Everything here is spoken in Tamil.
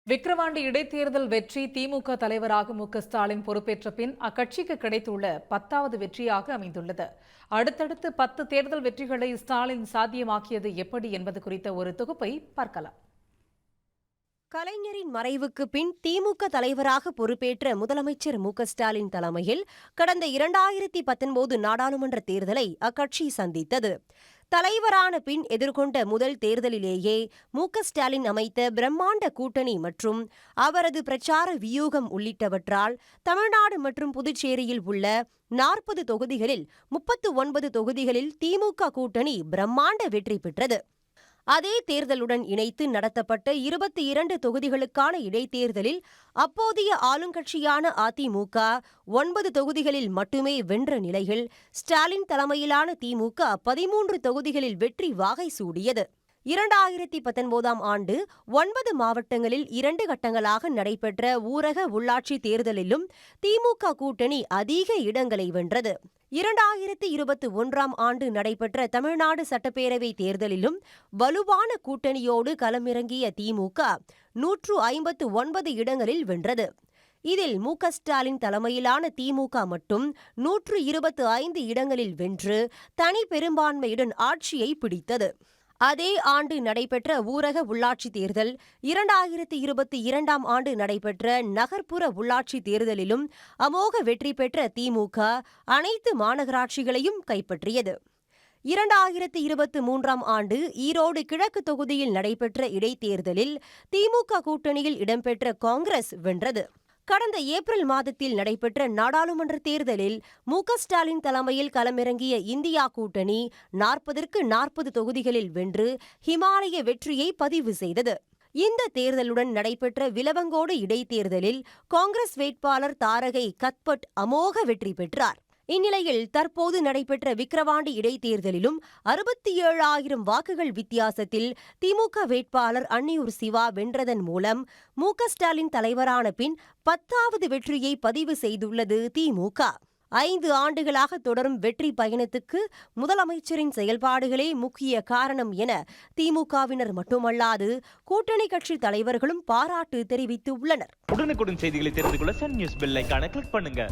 விக்கிரவாண்டி இடைத்தேர்தல் வெற்றி திமுக தலைவராக ஸ்டாலின் பொறுப்பேற்ற பின் அக்கட்சிக்கு கிடைத்துள்ள 10வது வெற்றியாக அமைந்துள்ளது. அடுத்தடுத்து 10 தேர்தல் வெற்றிகளை ஸ்டாலின் சாத்தியமாக்கியது எப்படி என்பது குறித்த ஒரு தொகுப்பை பார்க்கலாம். கலைஞரின் மறைவுக்கு பின் திமுக தலைவராக பொறுப்பேற்ற முதலமைச்சர் ஸ்டாலின் தலைமையில் கடந்த 2019 நாடாளுமன்ற தேர்தலை அக்கட்சி சந்தித்தது. தலைவரான பின் எதிர்கொண்ட முதல் தேர்தலிலேயே ஸ்டாலின் அமைத்த பிரம்மாண்ட கூட்டணி மற்றும் அவரது பிரச்சார வியூகம் உள்ளிட்டவற்றால் தமிழ்நாடு மற்றும் புதுச்சேரியில் உள்ள 40 தொகுதிகளில் 39 தொகுதிகளில் திமுக கூட்டணி பிரம்மாண்ட வெற்றி பெற்றது. அதே தேர்தலுடன் இணைத்து நடத்தப்பட்ட 22 தொகுதிகளுக்கான இடைத்தேர்தலில் அப்போதைய ஆளுங்கட்சியான அதிமுக 9 தொகுதிகளில் மட்டுமே வென்ற நிலையில் ஸ்டாலின் தலைமையிலான திமுக 13 தொகுதிகளில் வெற்றி வாகை சூடியது. 2019 ஆண்டு 9 மாவட்டங்களில் 2 கட்டங்களாக நடைபெற்ற ஊரக உள்ளாட்சி தேர்தலிலும் திமுக கூட்டணி அதிக இடங்களை வென்றது. 2021 ஆண்டு நடைபெற்ற தமிழ்நாடு சட்டப்பேரவை தேர்தலிலும் வலுவான கூட்டணியோடு களமிறங்கிய திமுக 159 இடங்களில் வென்றது. இதில் ஸ்டாலின் தலைமையிலான திமுக மட்டும் 125 இடங்களில் வென்று தனி பெரும்பான்மையுடன் ஆட்சியை பிடித்தது. அதே ஆண்டு நடைபெற்ற ஊரக உள்ளாட்சி தேர்தல், 2022 ஆண்டு நடைபெற்ற நகர்ப்புற உள்ளாட்சி தேர்தலிலும் அமோக வெற்றி பெற்ற திமுக அனைத்து மாநகராட்சிகளையும் கைப்பற்றியது. 2023 ஆண்டு ஈரோடு கிழக்கு தொகுதியில் நடைபெற்ற இடைத்தேர்தலில் திமுக கூட்டணியில் இடம்பெற்ற காங்கிரஸ் வென்றது. கடந்த ஏப்ரல் மாதத்தில் நடைபெற்ற நாடாளுமன்ற தேர்தலில் ஸ்டாலின் தலைமையில் களமிறங்கிய இந்தியா கூட்டணி 40க்கு 40 தொகுதிகளில் வென்று ஹிமாலய வெற்றியை பதிவு செய்தது. இந்த தேர்தலுடன் நடைபெற்ற விலவங்கோடு இடைத்தேர்தலில் காங்கிரஸ் வேட்பாளர் தாரகை கத்பட் அமோக வெற்றி பெற்றார். இந்நிலையில் தற்போது நடைபெற்ற விக்கிரவாண்டி இடைத்தேர்தலிலும் 67,000 வாக்குகள் வித்தியாசத்தில் திமுக வேட்பாளர் அன்னியூர் சிவா வென்றதன் மூலம் ஸ்டாலின் தலைவரான பின் 10வது வெற்றியை பதிவு செய்துள்ளது திமுக. 5 ஆண்டுகளாக தொடரும் வெற்றி பயணத்துக்கு முதலமைச்சரின் செயல்பாடுகளே முக்கிய காரணம் என திமுகவினர் மட்டுமல்லாது கூட்டணி கட்சி தலைவர்களும் பாராட்டு தெரிவித்துள்ளனர். உடனுக்குடன் செய்திகளை தெரிந்து கொள்ள சன் நியூஸ் பெல் ஐகானை கிளிக் பண்ணுங்க.